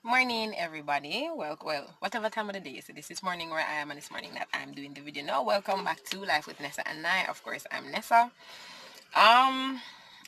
Morning, everybody. Well, whatever time of the day. So this is morning where I am, and it's morning that I'm doing the video now. Welcome back to Life with Nessa and I. Of course, I'm Nessa.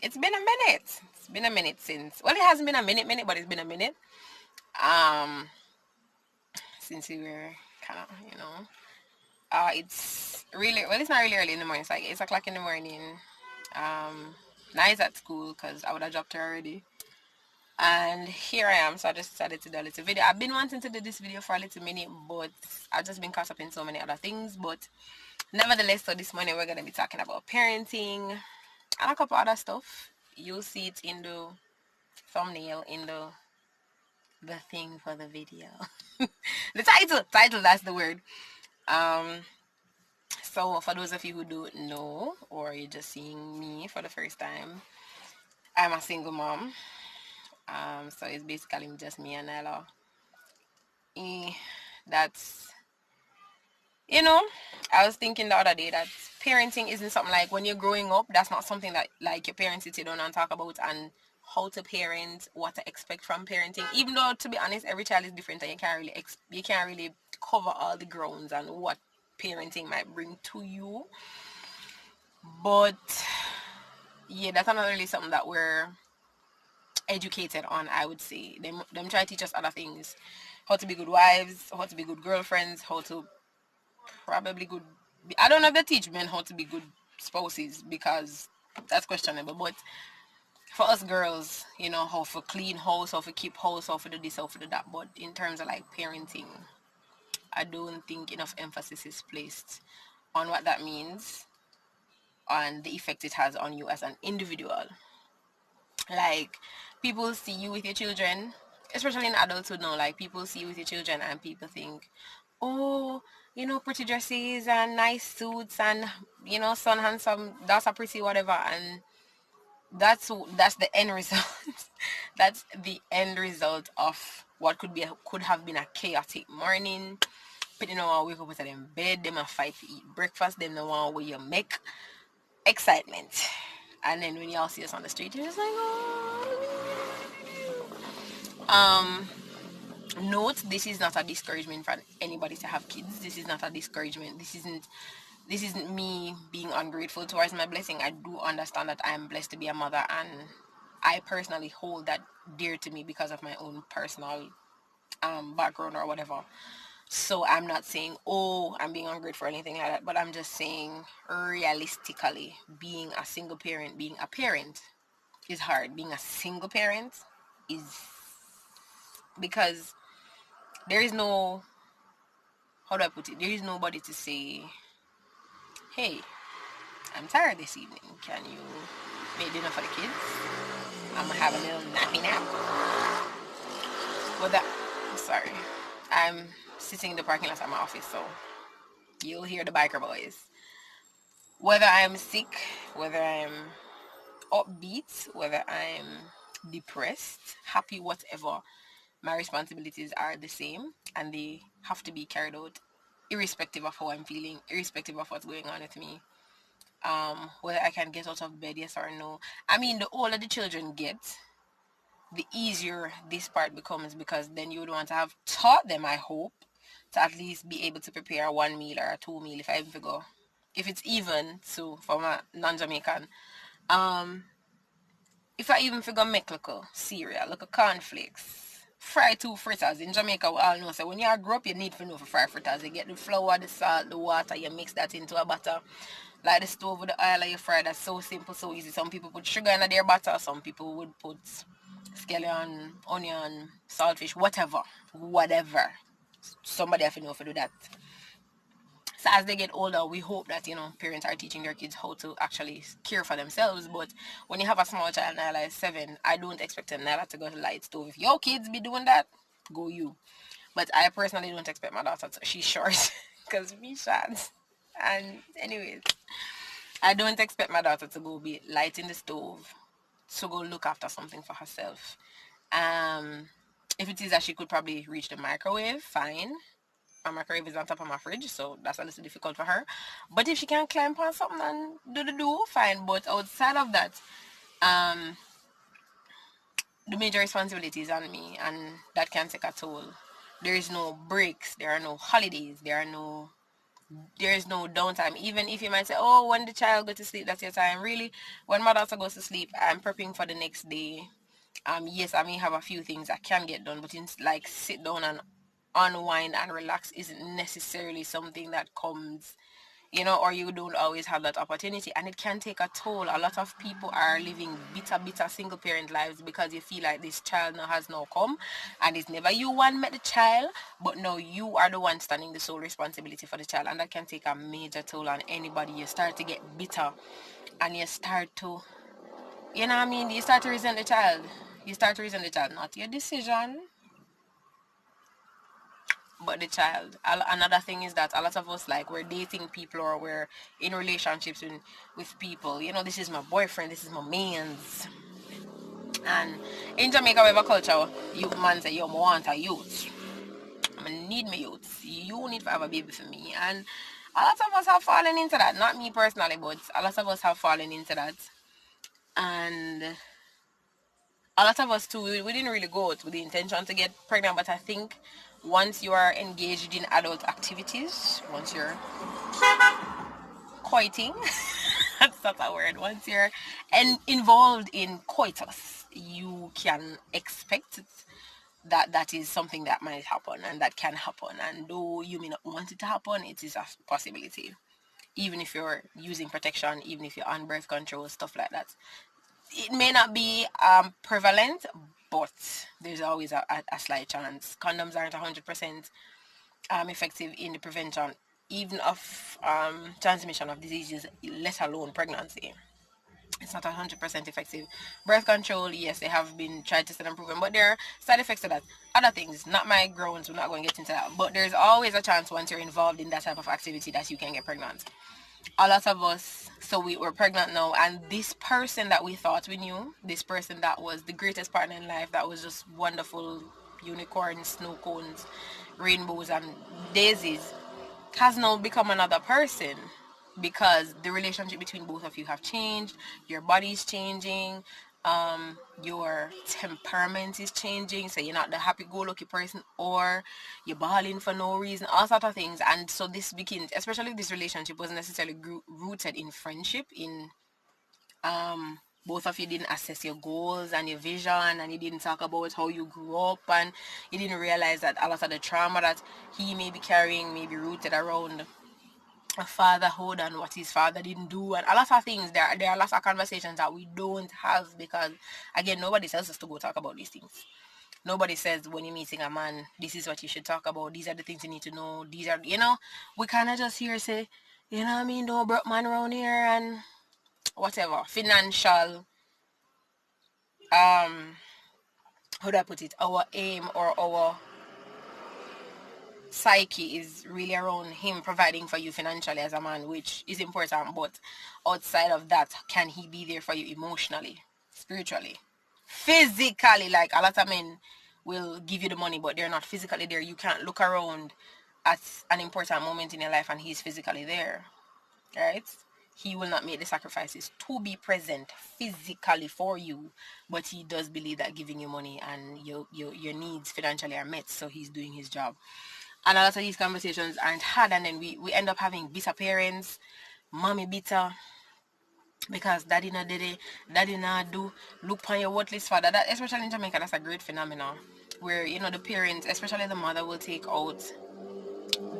It's been a minute. It's been a minute since. Well, it hasn't been a minute, but it's been a minute. Since we were kind of, it's really well. It's not really early in the morning. It's like 8 o'clock in the morning. Nice at school because I would have dropped her already. And here I am, so I just decided to do a little video. I've been wanting to do this video for a little minute, but I've just been caught up in so many other things. But nevertheless, so this morning we're going to be talking about parenting and a couple other stuff. You'll see it in the thumbnail, in the thing for the video. The title, that's the word. So for those of you who don't know, or you're just seeing me for the first time, I'm a single mom. So it's basically just me and Ella. That's, I was thinking the other day that parenting isn't something like when you're growing up, that's not something that like your parents sit down and talk about and how to parent, what to expect from parenting. Even though, to be honest, every child is different and you can't really cover all the grounds and what parenting might bring to you. But yeah, that's not really something that we're educated on, I would say. Them try to teach us other things. How to be good wives, how to be good girlfriends, how to probably good... I don't know if they teach men how to be good spouses because that's questionable. But for us girls, how to clean house, how to keep house, how to do this, how to do that. But in terms of like parenting, I don't think enough emphasis is placed on what that means and the effect it has on you as an individual. Like, people see you with your children, especially in adulthood now, like people see you with your children and people think, oh, pretty dresses and nice suits and, son handsome, that's a pretty whatever. And that's the end result. That's the end result of what could have been a chaotic morning. But wake up with them in bed, them a fight to eat breakfast, them the one where you make excitement. And then when y'all see us on the street, you're just like, oh. Note, this is not a discouragement for anybody to have kids. This is not a discouragement. This isn't me being ungrateful towards my blessing. I do understand that I am blessed to be a mother, and I personally hold that dear to me because of my own personal background or whatever. So I'm not saying, oh, I'm being ungrateful or anything like that, but I'm just saying realistically, being a single parent, being a parent is hard. Being a single parent is... because there is no... how do I put it? There is nobody to say, hey, I'm tired this evening. Can you make dinner for the kids? I'm going to have a little nappy nap. Well, sorry. I'm sitting in the parking lot at my office, so you'll hear the biker boys. Whether I'm sick, whether I'm upbeat, whether I'm depressed, happy, whatever, my responsibilities are the same and they have to be carried out irrespective of how I'm feeling, irrespective of what's going on with me. Whether I can get out of bed, yes or no. I mean, the older the children get, the easier this part becomes, because then you would want to have taught them, I hope, to at least be able to prepare one meal or a two meal if I even figure, if it's even, so for my non-Jamaican, if I even figure make like a cereal, like a cornflakes, fry 2 fritters. In Jamaica, we all know, so when you grow up, you need to know for fry fritters. You get the flour, the salt, the water, you mix that into a batter. Like the stove with the oil and you fry, that's so simple, so easy. Some people put sugar in their butter, some people would put scallion, onion, saltfish, whatever. Somebody have to know how to do that. So as they get older, we hope that, parents are teaching their kids how to actually care for themselves. But when you have a small child, Nyla is 7, I don't expect Nyla to go to light stove. If your kids be doing that, go you. But I personally don't expect my daughter to. She's short, because me short. And anyways, I don't expect my daughter to go be lighting the stove to go look after something for herself. Um, if it is that she could probably reach the microwave, fine. My microwave is on top of my fridge, so that's a little difficult for her. But if she can climb on something and do, fine. But outside of that, um, the major responsibility is on me, and that can take a toll. There is no breaks, there are no holidays, there is no downtime. Even if you might say, oh, when the child goes to sleep, that's your time. Really, when my daughter goes to sleep, I'm prepping for the next day. Yes, I may have a few things I can get done, but it's like sit down and unwind and relax isn't necessarily something that comes, or you don't always have that opportunity, and it can take a toll. A lot of people are living bitter single parent lives because you feel like this child now has now come, and it's never you one met the child, but no, you are the one standing the sole responsibility for the child, and that can take a major toll on anybody. You start to get bitter, and you start to, you start to resent the child. You start to resent the child, not your decision, but the child. Another thing is that a lot of us, like, we're dating people or we're in relationships with people. This is my boyfriend, this is my man's. And in Jamaica, we have a culture, you man say, yo, I want a youth. I need my youth. You need to have a baby for me. And a lot of us have fallen into that. Not me personally, but a lot of us have fallen into that. And a lot of us too, we didn't really go out with the intention to get pregnant, but I think once you are engaged in adult activities, once you're coiting, that's not a word, once you're involved in coitus, you can expect that is something that might happen and that can happen. And though you may not want it to happen, it is a possibility. Even if you're using protection, even if you're on birth control, stuff like that. It may not be prevalent, but there's always a slight chance. Condoms aren't 100% effective in the prevention, even of transmission of diseases, let alone pregnancy. It's not 100% effective. Birth control, yes, they have been tried to and proven, but there are side effects to that. Other things, not my groans, we're not going to get into that. But there's always a chance once you're involved in that type of activity that you can get pregnant. A lot of us, so we were pregnant now, and this person that we thought we knew, this person that was the greatest partner in life, that was just wonderful, unicorns, snow cones, rainbows, and daisies, has now become another person because the relationship between both of you have changed. Your body is changing, your temperament is changing, so you're not the happy-go-lucky person, or you're balling for no reason, all sort of things. And so this begins, especially if this relationship wasn't necessarily rooted in friendship, in both of you didn't assess your goals and your vision, and you didn't talk about how you grew up, and you didn't realize that a lot of the trauma that he may be carrying may be rooted around a fatherhood and what his father didn't do, and a lot of things. There are lots of conversations that we don't have because, again, nobody tells us to go talk about these things. Nobody says when you're meeting a man, this is what you should talk about, these are the things you need to know, these are, we kind of just hear say, don't broke man around here, and whatever financial, how do I put it, our aim or our psyche is really around him providing for you financially as a man, which is important. But outside of that, can he be there for you emotionally, spiritually, physically? Like, a lot of men will give you the money, but they're not physically there. You can't look around at an important moment in your life and he's physically there, right? He will not make the sacrifices to be present physically for you, but he does believe that giving you money and your needs financially are met, so he's doing his job. And a lot of these conversations aren't had, and then we end up having bitter parents, mommy bitter because daddy not did it, daddy not do, look on your worthless father. That, especially in Jamaica, that's a great phenomenon where, the parents, especially the mother, will take out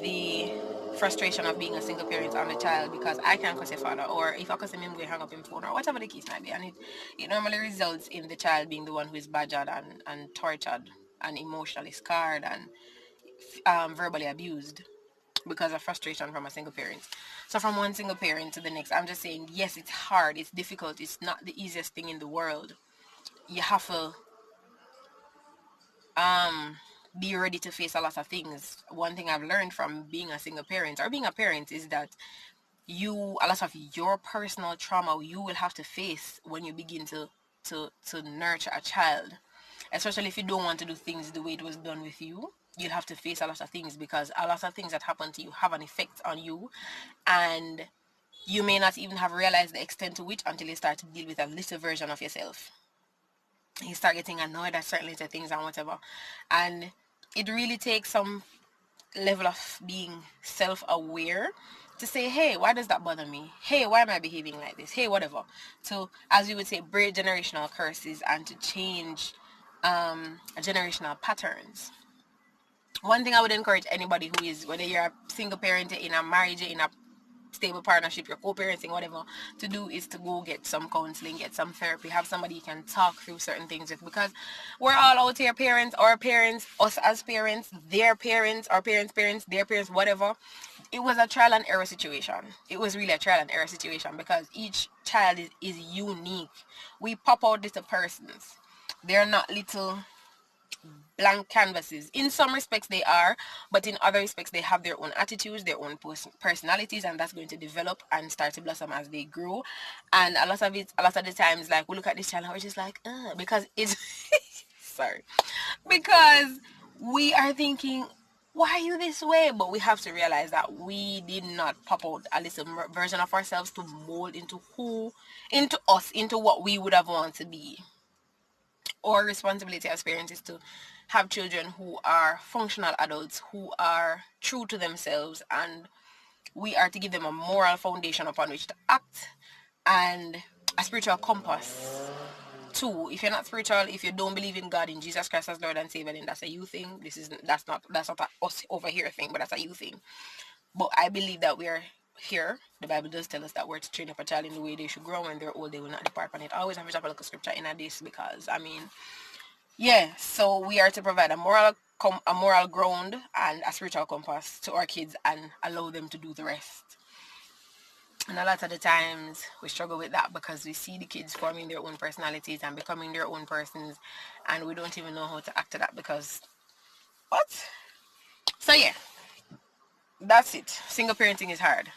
the frustration of being a single parent on the child because I can't cuss your father, or if I cuss him, I'm going to hang up his phone, or whatever the case might be. And it normally results in the child being the one who is badgered and tortured and emotionally scarred and verbally abused because of frustration from a single parent. So from one single parent to the next, I'm just saying, yes, it's hard, it's difficult, it's not the easiest thing in the world. You have to be ready to face a lot of things. One thing I've learned from being a single parent or being a parent is that a lot of your personal trauma you will have to face when you begin to nurture a child, especially if you don't want to do things the way it was done with you. You'll have to face a lot of things, because a lot of things that happen to you have an effect on you, and you may not even have realized the extent to which until you start to deal with a little version of yourself. You start getting annoyed at certain little things and whatever, and it really takes some level of being self-aware to say, hey, why does that bother me? Hey, why am I behaving like this? Hey, whatever. To, as you would say, break generational curses and to change generational patterns. One thing I would encourage anybody who is, whether you're a single parent, in a marriage, in a stable partnership, you're co-parenting, whatever, to do is to go get some counseling, get some therapy, have somebody you can talk through certain things with, because we're all out here, parents, our parents, us as parents, their parents, our parents' parents, their parents, whatever. It was a trial and error situation. It was really a trial and error situation, because each child is unique. We pop out little persons. They're not little blank canvases. In some respects they are, but in other respects they have their own attitudes, their own personalities, and that's going to develop and start to blossom as they grow. And a lot of the times, like, we look at this child and we're just like, because it's sorry, because we are thinking, why are you this way? But we have to realize that we did not pop out a little version of ourselves to mold into us, into what we would have wanted to be. Our responsibility as parents is to have children who are functional adults, who are true to themselves, and we are to give them a moral foundation upon which to act, and a spiritual compass too. If you're not spiritual, if you don't believe in God, in Jesus Christ as Lord and Savior, then that's a you thing. That's not a us over here thing, but that's a you thing. But I believe that we're here. The Bible does tell us that we're to train up a child in the way they should grow. When they're old, they will not depart from it. I always have to drop a little scripture in this, because I mean, yeah, so we are to provide a moral ground and a spiritual compass to our kids and allow them to do the rest. And a lot of the times we struggle with that, because we see the kids forming their own personalities and becoming their own persons, and we don't even know how to act to that, because what? So yeah, that's it. Single parenting is hard.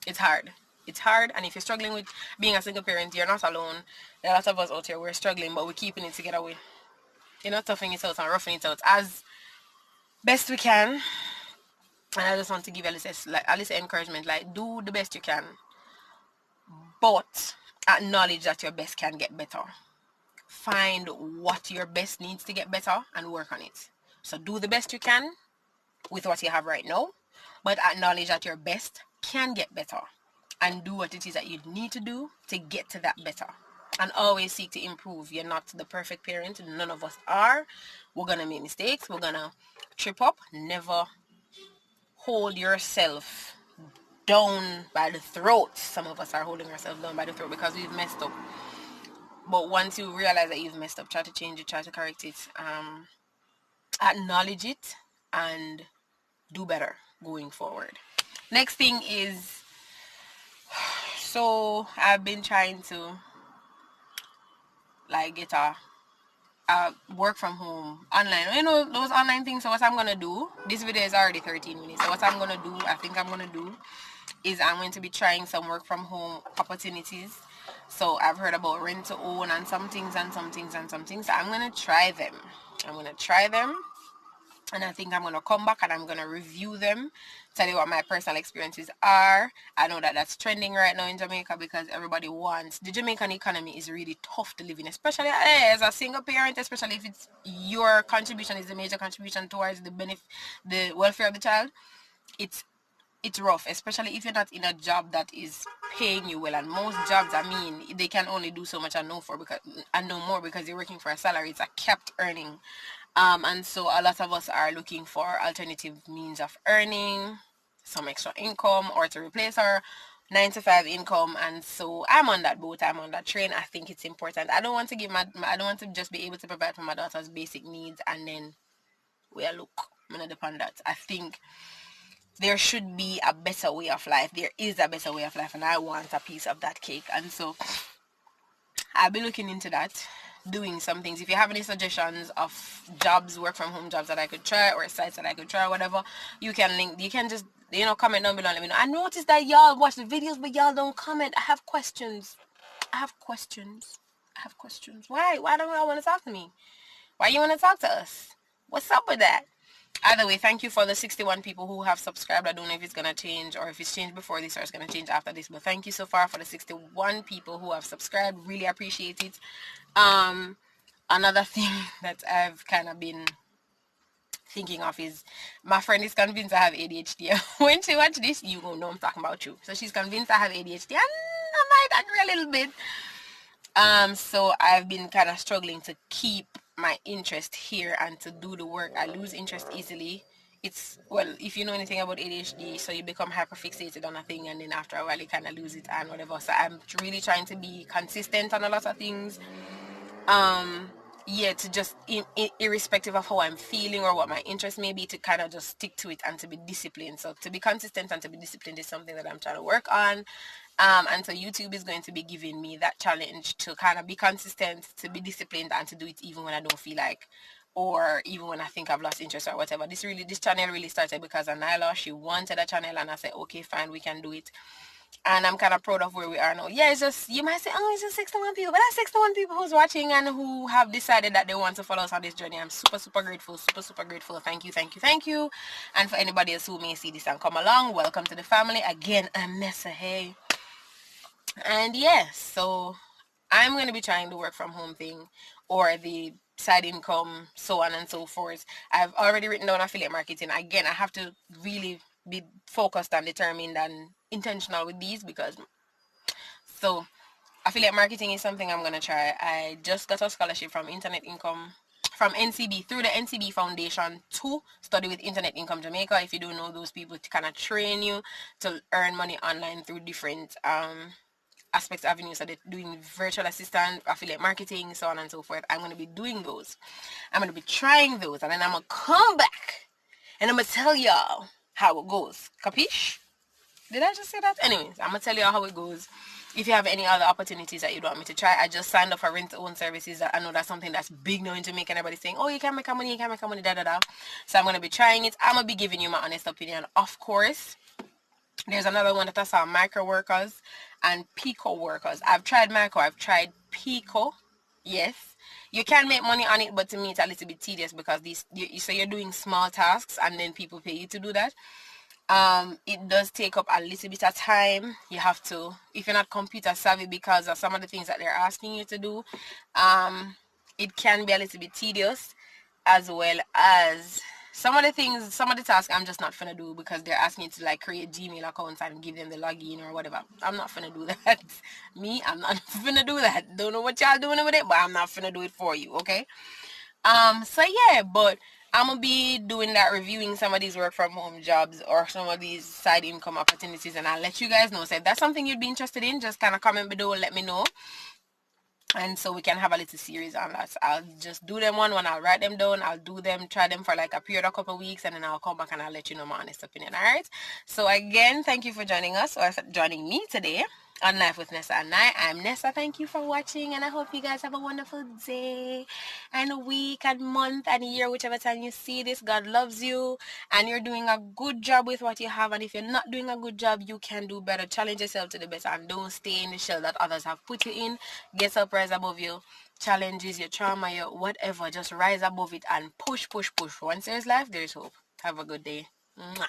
It's hard. It's hard, and if you're struggling with being a single parent, you're not alone. There are lots of us out here, we're struggling, but we're keeping it together. Toughing it out and roughing it out as best we can. And I just want to give you a little encouragement, like, do the best you can, but acknowledge that your best can get better. Find what your best needs to get better and work on it. So do the best you can with what you have right now, but acknowledge that your best can get better, and do what it is that you need to do to get to that better. And always seek to improve. You're not the perfect parent. None of us are. We're going to make mistakes. We're going to trip up. Never hold yourself down by the throat. Some of us are holding ourselves down by the throat because we've messed up. But once you realize that you've messed up, try to change it, try to correct it, acknowledge it, and do better going forward. Next thing is, so I've been trying to like get a work from home online, those online things. So what I'm gonna do, this video is already 13 minutes, so what I'm gonna do, I think I'm gonna do, is I'm going to be trying some work from home opportunities. So I've heard about rent to own and some things and some things and some things. So I'm gonna try them. And I think I'm going to come back and I'm going to review them, tell you what my personal experiences are. I know that that's trending right now in Jamaica, because everybody wants, the Jamaican economy is really tough to live in, especially as a single parent, especially if it's your contribution is the major contribution towards the welfare of the child. It's rough, especially if you're not in a job that is paying you well. And most jobs, I mean, they can only do so much and no more, because you're working for a salary. It's a capped earning. And so a lot of us are looking for alternative means of earning some extra income, or to replace our 9 to 5 income. And so I'm on that boat, I'm on that train. I think it's important. I don't want to just be able to provide for my daughter's basic needs and then look, I'm gonna depend that. I think there should be a better way of life. There is a better way of life, and I want a piece of that cake. And so I'll be looking into that. doing some things. If you have any suggestions of jobs, work from home jobs that I could try, or sites that I could try, or whatever, you can just comment down below and let me know. I noticed that y'all watch the videos but y'all don't comment. I have questions. Why don't y'all want to talk to me? Why you want to talk to us? What's up with that? Either way, thank you for the 61 people who have subscribed. I don't know if it's going to change or if it's changed before this or it's going to change after this. But thank you so far for the 61 people who have subscribed. Really appreciate it. Another thing that I've kind of been thinking of is my friend is convinced I have ADHD. When she watch this, you gonna know I'm talking about you. So she's convinced I have ADHD, and I might agree a little bit. So I've been kind of struggling to keep my interest here and to do the work. I lose interest easily. If you know anything about ADHD, so you become hyper fixated on a thing and then after a while you kind of lose it and whatever. So I'm really trying to be consistent on a lot of things. To just irrespective of how I'm feeling or what my interest may be, to kind of just stick to it and to be disciplined. So to be consistent and to be disciplined is something that I'm trying to work on. And so YouTube is going to be giving me that challenge to kind of be consistent, to be disciplined, and to do it even when I don't feel like, or even when I think I've lost interest or whatever. This channel really started because Anila, she wanted a channel, and I said, okay, fine, we can do it. And I'm kind of proud of where we are now. Yeah, it's just, you might say, oh, it's just 61 people. But that's 61 people who's watching and who have decided that they want to follow us on this journey. I'm super, super grateful. Super, super grateful. Thank you, thank you, thank you. And for anybody else who may see this and come along, welcome to the family. Again, I'm Nessa. Hey. And yes, so I'm going to be trying the work from home thing or the side income, so on and so forth. I've already written down affiliate marketing. Again, I have to really be focused and determined and intentional with these because so affiliate marketing is something I'm going to try. I just got a scholarship from Internet Income from NCB through the NCB Foundation to study with Internet Income Jamaica. If you don't know those people, to kind of train you to earn money online through different aspects, avenues. So they're doing virtual assistant, affiliate marketing, so on and so forth. I'm going to be doing those. I'm going to be trying those, and then I'm going to come back and I'm going to tell y'all how it goes. Capiche? Did I just say that? Anyways, I'm going to tell y'all how it goes. If you have any other opportunities that you'd want me to try, I just signed up for rent-to-own services. I know that's something that's big now in Jamaica. Everybody's saying, oh, you can make money, da da da. So I'm going to be trying it. I'm going to be giving you my honest opinion, of course. There's another one that I saw, micro workers and pico workers. I've tried micro, I've tried pico. Yes, you can make money on it, but to me it's a little bit tedious because so you're doing small tasks and then people pay you to do that. It does take up a little bit of time. You have to, if you're not computer savvy, because of some of the things that they're asking you to do, it can be a little bit tedious, as well as some of the tasks I'm just not finna do because they're asking you to like create Gmail accounts and give them the login or whatever. I'm not finna do that. I'm not finna do that. Don't know what y'all doing with it, but I'm not finna do it for you, okay? So yeah, but I'm gonna be doing that, reviewing some of these work from home jobs or some of these side income opportunities, and I'll let you guys know. So if that's something you'd be interested in, just kind of comment below and let me know. And so we can have a little series on that. So I'll just do them one, I'll write them down, I'll do them, try them for like a period of a couple of weeks, and then I'll come back and I'll let you know my honest opinion. All right. So again, thank you for joining us or joining me today on Life with Nessa and I. I'm Nessa. Thank you for watching, and I hope you guys have a wonderful day and week and month and year, whichever time you see this. God loves you and you're doing a good job with what you have, and if you're not doing a good job, you can do better. Challenge yourself to the best and don't stay in the shell that others have put you in. Get up, rise above your challenges, your trauma, your whatever. Just rise above it and push. Once there's life, there's hope. Have a good day. Mwah.